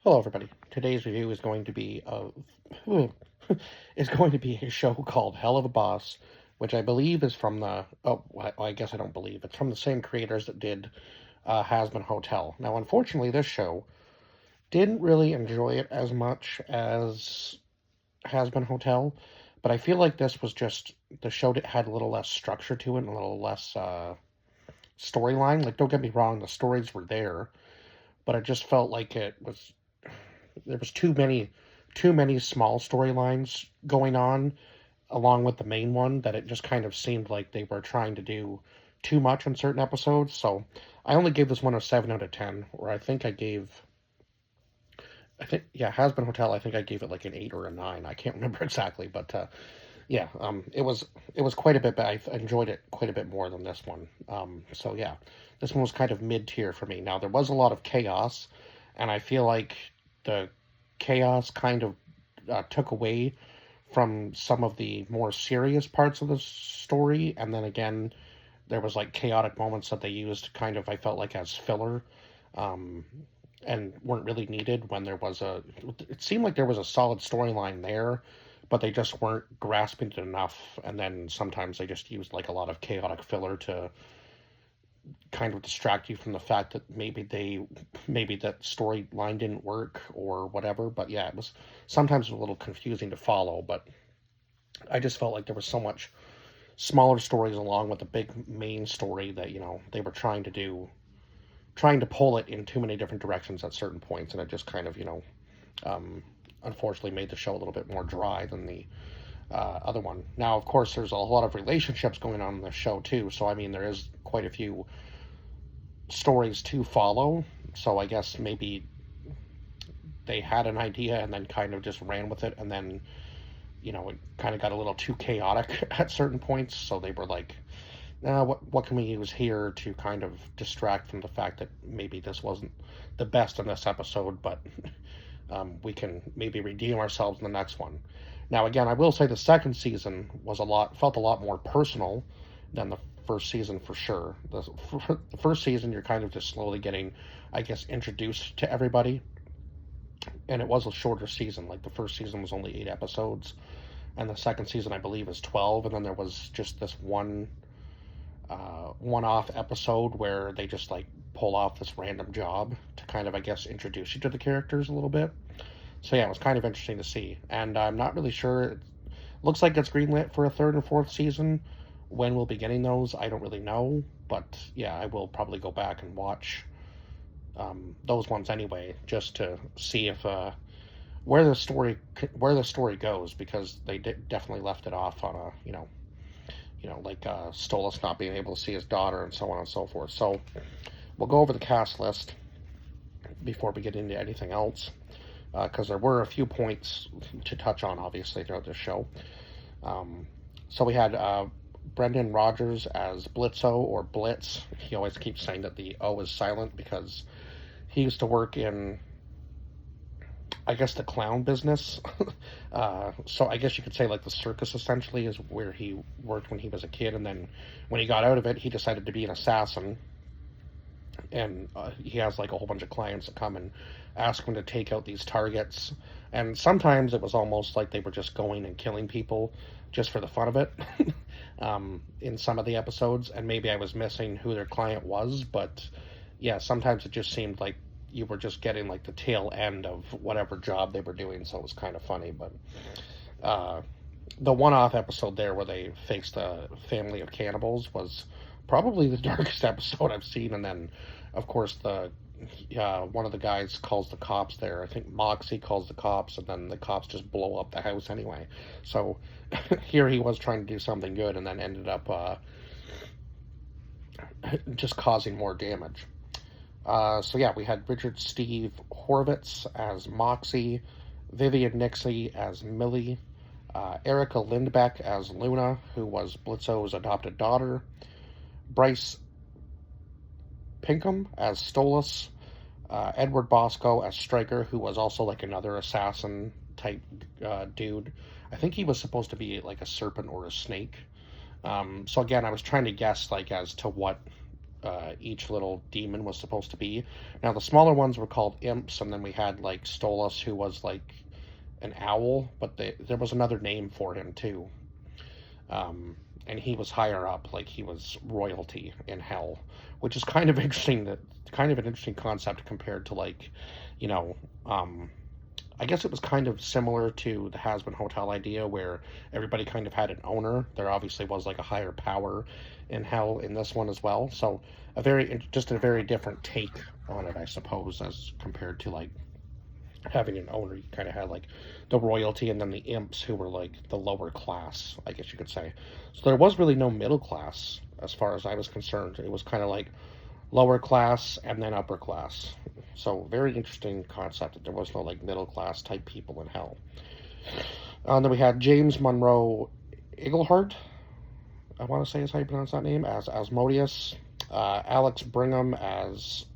Hello, everybody. Today's review is going to be is going to be a show called Helluva Boss, which I believe is from the I guess I don't believe it's from the same creators that did Has Been Hotel. Now, unfortunately, this show didn't really enjoy it as much as Has Been Hotel, but I feel like this was just the show that had a little less structure to it and a little less storyline. Like, don't get me wrong, the stories were there, but it just felt like there was too many small storylines going on along with the main one that it just kind of seemed like they were trying to do too much in certain episodes. So I only gave this one a 7 out of 10, or Has Been Hotel, I think I gave it like an 8 or a 9. I can't remember exactly, but it was quite a bit, but I enjoyed it quite a bit more than this one. So yeah, this one was kind of mid-tier for me. Now, there was a lot of chaos, and I feel like the chaos kind of took away from some of the more serious parts of the story, and then again, there was like chaotic moments that they used kind of, I felt like, as filler, um, and weren't really needed when it seemed like there was a solid storyline there, but they just weren't grasping it enough, and then sometimes they just used like a lot of chaotic filler to kind of distract you from the fact that maybe that storyline didn't work or whatever. But yeah, it was sometimes a little confusing to follow, but I just felt like there was so much smaller stories along with the big main story that, they were trying to pull it in too many different directions at certain points, and it just kind of, um, unfortunately made the show a little bit more dry than the other one. Now, of course, there's a lot of relationships going on in the show too, so I mean, there is quite a few stories to follow. So I guess maybe they had an idea and then kind of just ran with it, and then it kind of got a little too chaotic at certain points. So they were like, what can we use here to kind of distract from the fact that maybe this wasn't the best in this episode, but we can maybe redeem ourselves in the next one. Now, again, I will say the second season felt a lot more personal than the first season for sure. The first season, you're kind of just slowly getting, I guess, introduced to everybody, and it was a shorter season. Like, the first season was only 8 episodes, and the second season, I believe, is 12. And then there was just this one-off episode where they just like pull off this random job to kind of, I guess, introduce you to the characters a little bit. So yeah, it was kind of interesting to see, and I'm not really sure. It looks like it's greenlit for a third and fourth season. When we'll be getting those, I don't really know, but yeah, I will probably go back and watch those ones anyway, just to see if where the story goes, because they definitely left it off on a like Stolas not being able to see his daughter and so on and so forth. So we'll go over the cast list before we get into anything else, because there were a few points to touch on, obviously, throughout this show. So we had Brendan Rogers as Blitzo, or Blitz. He always keeps saying that the O is silent because he used to work in, I guess, the clown business. So I guess you could say like the circus essentially is where he worked when he was a kid, and then when he got out of it, he decided to be an assassin. And he has like a whole bunch of clients that come and ask him to take out these targets. And sometimes it was almost like they were just going and killing people just for the fun of it in some of the episodes. And maybe I was missing who their client was, but yeah, sometimes it just seemed like you were just getting like the tail end of whatever job they were doing. So it was kind of funny. But the one-off episode there where they faced a family of cannibals was probably the darkest episode I've seen. And then, of course, one of the guys calls the cops there. I think Moxie calls the cops, and then the cops just blow up the house anyway. So here he was trying to do something good, and then ended up just causing more damage. So yeah, we had Richard Steve Horvitz as Moxie, Vivian Nixie as Millie, Erica Lindbeck as Luna, who was Blitzo's adopted daughter, Bryce Pinkham as Stolas, Edward Bosco as Stryker, who was also like another assassin type dude. I think he was supposed to be like a serpent or a snake. So again, I was trying to guess like as to what each little demon was supposed to be. Now, the smaller ones were called imps, and then we had, like, Stolas, who was, like, an owl, but there was another name for him, too. Um, and he was higher up, like, he was royalty in hell, which is kind of interesting, kind of an interesting concept compared to, like, you know, I guess it was kind of similar to the Has-Been Hotel idea where everybody kind of had an owner. There obviously was like a higher power in hell in this one as well. So just a very different take on it, I suppose, as compared to like having an owner. You kind of had like the royalty and then the imps who were like the lower class, I guess you could say. So there was really no middle class as far as I was concerned. It was kind of like lower class and then upper class. So very interesting concept that there was no like middle class type people in hell. And then we had James Monroe Iglehart, I want to say is how you pronounce that name, as Asmodeus. Alex Brigham as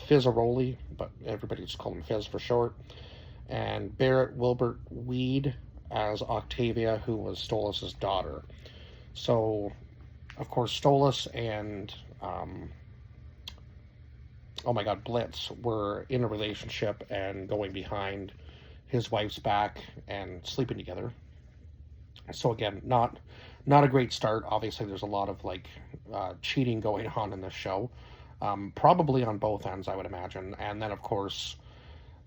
Fizzaroli, but everybody just called him Fizz for short. And Barrett Wilbert Weed as Octavia, who was Stolas' daughter. So, of course, Stolas and oh my god, Blitz were in a relationship and going behind his wife's back and sleeping together. So again, not a great start. Obviously, there's a lot of like cheating going on in this show, probably on both ends, I would imagine. And then, of course,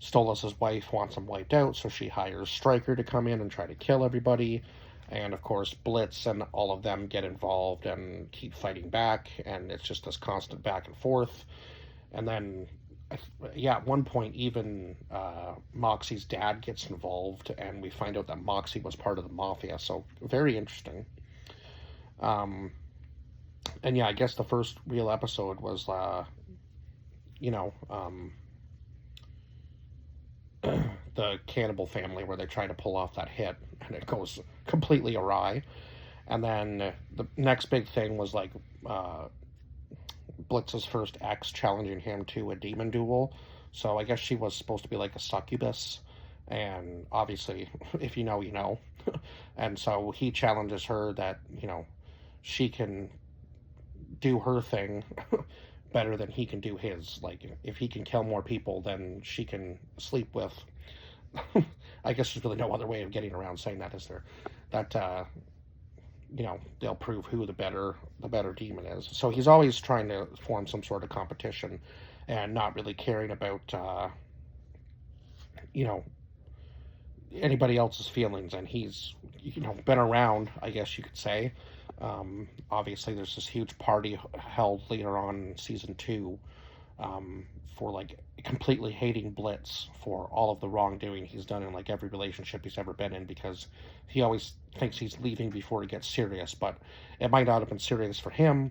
Stolas' wife wants him wiped out, so she hires Stryker to come in and try to kill everybody. And of course, Blitz and all of them get involved and keep fighting back, and it's just this constant back and forth. And then, yeah, at one point, even Moxie's dad gets involved, and we find out that Moxie was part of the mafia. So very interesting. And yeah, I guess the first real episode was, you know, the cannibal family where they try to pull off that hit, and it goes completely awry. And then the next big thing was like Blitz's first ex challenging him to a demon duel. So I guess she was supposed to be like a succubus, and obviously, if you know, you know. And so he challenges her that, you know, she can do her thing better than he can do his. Like, if he can kill more people than she can sleep with. I guess there's really no other way of getting around saying that, is there? That, you know, they'll prove who the better demon is. So he's always trying to form some sort of competition and not really caring about, you know, anybody else's feelings. And he's, you know, been around, I guess you could say. Obviously, there's this huge party held later on in season 2 for like completely hating Blitz for all of the wrongdoing he's done in like every relationship he's ever been in, because he always thinks he's leaving before it gets serious, but it might not have been serious for him,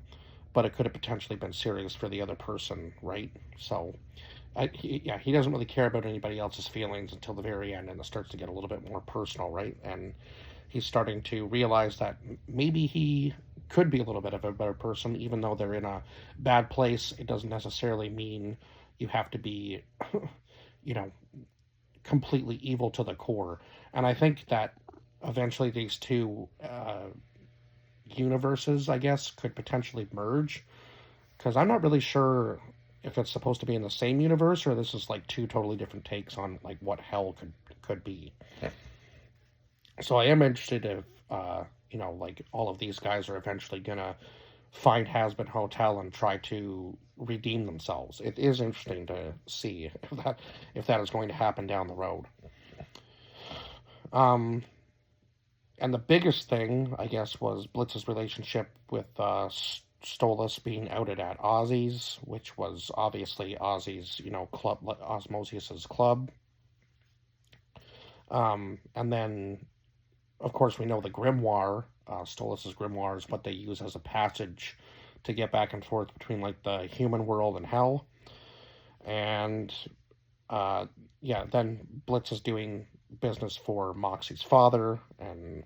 but it could have potentially been serious for the other person, right? So he doesn't really care about anybody else's feelings until the very end, and it starts to get a little bit more personal, right? And he's starting to realize that maybe he could be a little bit of a better person, even though they're in a bad place. It doesn't necessarily mean you have to be, you know, completely evil to the core. And I think that eventually these two universes, I guess, could potentially merge, because I'm not really sure if it's supposed to be in the same universe or this is like two totally different takes on like what hell could be. So I am interested if, you know, like all of these guys are eventually gonna find Has-Been Hotel and try to redeem themselves. It is interesting to see if that is going to happen down the road. And the biggest thing, I guess, was Blitz's relationship with Stolas being outed at Ozzy's, which was obviously Ozzy's, you know, club, Osmosius's club. And then, of course, we know the grimoire, Stolas' grimoire, is what they use as a passage to get back and forth between like the human world and hell. And yeah, then Blitz is doing business for Moxie's father, and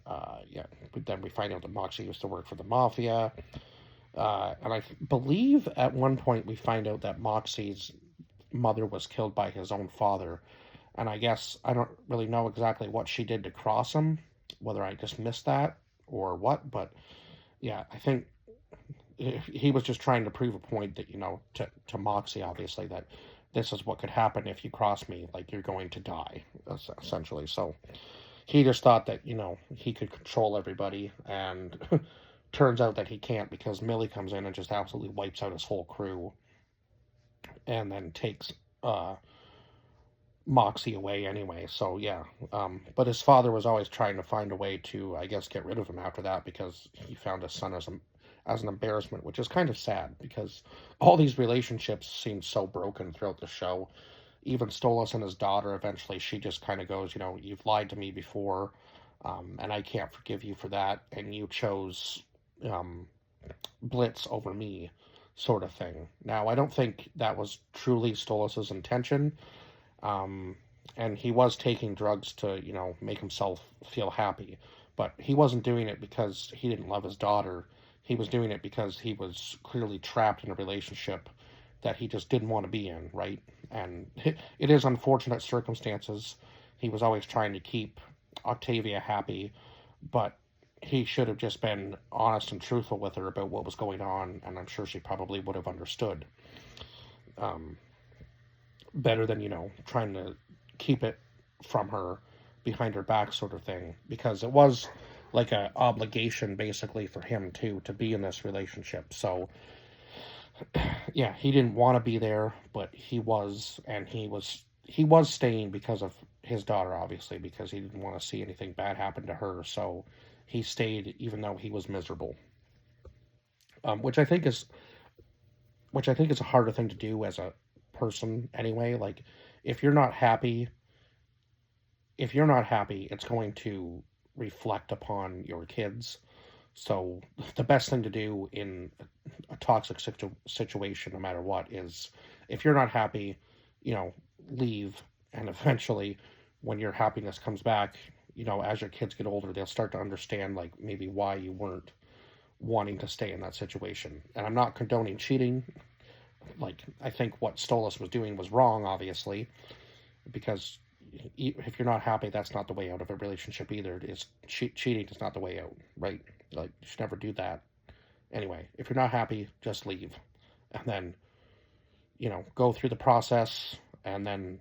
yeah, then we find out that Moxie used to work for the mafia. And I believe at one point we find out that Moxie's mother was killed by his own father. And I guess I don't really know exactly what she did to cross him, whether I just missed that or what. But yeah, I think he was just trying to prove a point that, to Moxie, obviously, that this is what could happen if you cross me, like you're going to die, essentially. So he just thought that, he could control everybody, and turns out that he can't, because Millie comes in and just absolutely wipes out his whole crew, and then takes Moxie away anyway. So yeah, but his father was always trying to find a way to, I guess, get rid of him after that, because he found his son as an embarrassment, which is kind of sad, because all these relationships seem so broken throughout the show. Even Stolas and his daughter, eventually, she just kind of goes, you've lied to me before, and I can't forgive you for that, and you chose Blitz over me, sort of thing. Now, I don't think that was truly Stolas's intention, and he was taking drugs to, make himself feel happy, but he wasn't doing it because he didn't love his daughter. He was doing it because he was clearly trapped in a relationship that he just didn't want to be in, right? And it is unfortunate circumstances. He was always trying to keep Octavia happy, but he should have just been honest and truthful with her about what was going on, and I'm sure she probably would have understood better than, trying to keep it from her behind her back, sort of thing, because it was like an obligation basically for him too to be in this relationship. So yeah, he didn't want to be there, but he was, and he was staying because of his daughter, obviously, because he didn't want to see anything bad happen to her. So he stayed even though he was miserable, which I think is a harder thing to do as a person anyway. Like, if you're not happy, it's going to reflect upon your kids. So the best thing to do in a toxic situation, no matter what, is, if you're not happy, leave. And eventually, when your happiness comes back, as your kids get older, they'll start to understand, like, maybe why you weren't wanting to stay in that situation. And I'm not condoning cheating. Like, I think what Stolas was doing was wrong, obviously, because if you're not happy, that's not the way out of a relationship either. It's cheating is not the way out, right? Like, you should never do that. Anyway, if you're not happy, just leave, and then go through the process, and then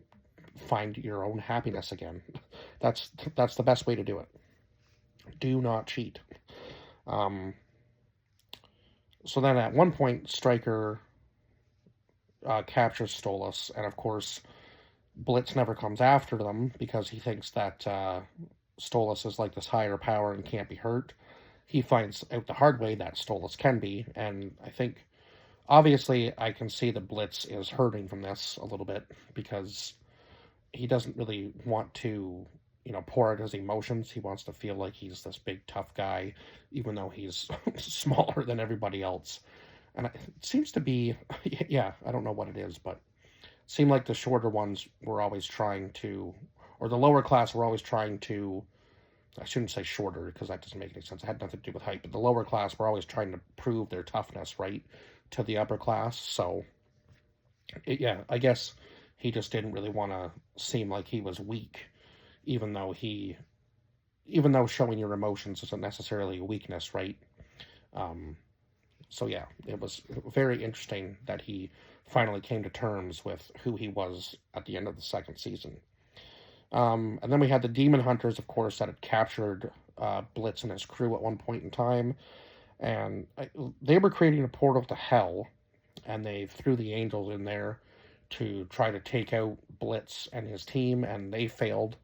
find your own happiness again. That's the best way to do it. Do not cheat. So then at one point, Stryker captures Stolas, and of course, Blitz never comes after them because he thinks that Stolas is like this higher power and can't be hurt. He finds out the hard way that Stolas can be, and I think, obviously, I can see that Blitz is hurting from this a little bit, because he doesn't really want to, pour out his emotions. He wants to feel like he's this big, tough guy, even though he's smaller than everybody else. And it seems to be, yeah, I don't know what it is, but it seemed like the shorter ones were always trying to, or the lower class were always trying to, I shouldn't say shorter, because that doesn't make any sense. It had nothing to do with height, but the lower class were always trying to prove their toughness, right, to the upper class. So, yeah, I guess he just didn't really want to seem like he was weak, even though showing your emotions isn't necessarily a weakness, right? So yeah, it was very interesting that he finally came to terms with who he was at the end of the second season. And then we had the Demon Hunters, of course, that had captured Blitz and his crew at one point in time, and they were creating a portal to hell, and they threw the angels in there to try to take out Blitz and his team, and they failed.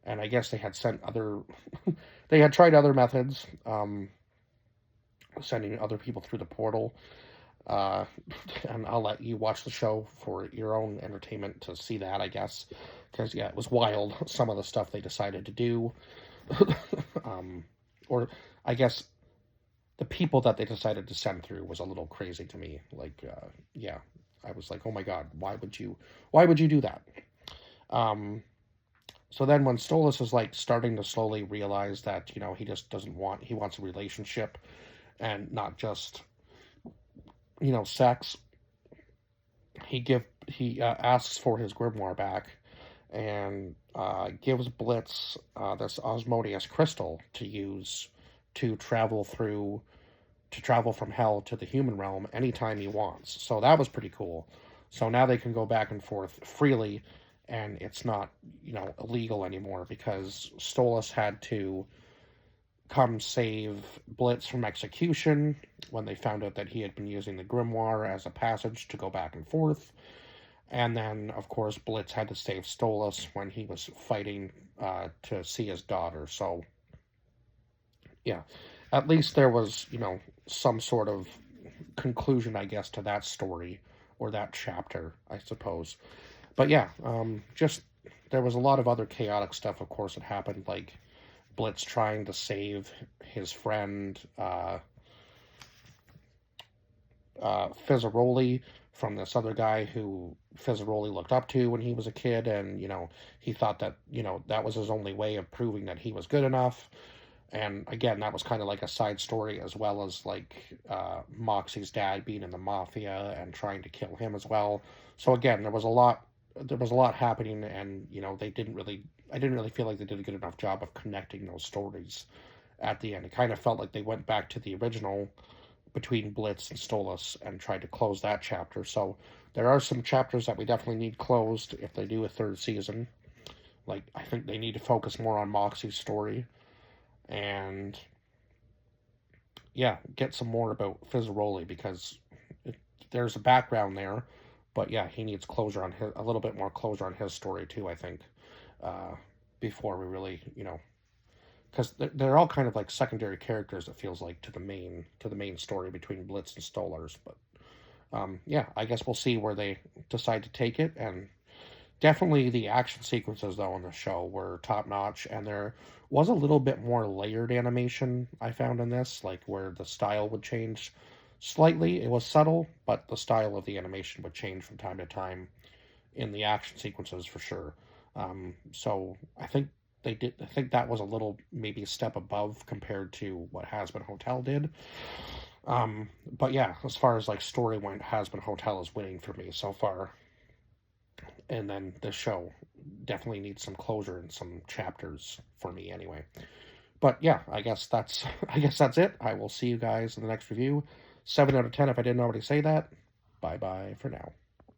And I guess they had sent they had tried other methods, sending other people through the portal. And I'll let you watch the show for your own entertainment to see that, I guess, because yeah, it was wild, some of the stuff they decided to do. Or I guess the people that they decided to send through was a little crazy to me. Like, yeah, I was like, oh my god, why would you do that? So then when Stolas is like starting to slowly realize that, he just he wants a relationship and not just, sex, he asks for his grimoire back, and gives Blitz this Osmodeus crystal to use to travel through to travel from hell to the human realm anytime he wants. So that was pretty cool. So now they can go back and forth freely, and it's not, illegal anymore, because Stolas had to come save Blitz from execution when they found out that he had been using the grimoire as a passage to go back and forth. And then, of course, Blitz had to save Stolas when he was fighting to see his daughter. So, yeah, at least there was, some sort of conclusion, I guess, to that story, or that chapter, I suppose. But yeah, just there was a lot of other chaotic stuff, of course, that happened, like Blitz trying to save his friend Fizzaroli from this other guy who Fizzaroli looked up to when he was a kid, and he thought that that was his only way of proving that he was good enough. And again, that was kind of like a side story, as well as like Moxie's dad being in the mafia and trying to kill him as well. So again, there was a lot happening, and I didn't really feel like they did a good enough job of connecting those stories at the end. It kind of felt like they went back to the original between Blitz and Stolas and tried to close that chapter. So there are some chapters that we definitely need closed if they do a third season. Like, I think they need to focus more on Moxie's story, and yeah, get some more about Fizzaroli, because there's a background there, but yeah, he needs closure on a little bit more closure on his story too, I think, before we really, because they're all kind of like secondary characters, it feels like, to the main story between Blitz and Stollers. But yeah, I guess we'll see where they decide to take it. And definitely the action sequences, though, on the show were top notch, and there was a little bit more layered animation I found in this, like where the style would change slightly. It was subtle, but the style of the animation would change from time to time in the action sequences, for sure. So I think that was a little, maybe a step above compared to what Hazbin Hotel did. But yeah, as far as like story went, Hazbin Hotel is winning for me so far. And then the show definitely needs some closure in some chapters for me anyway. But yeah, I guess that's it. I will see you guys in the next review. 7 out of 10 if I didn't already say that. Bye bye for now.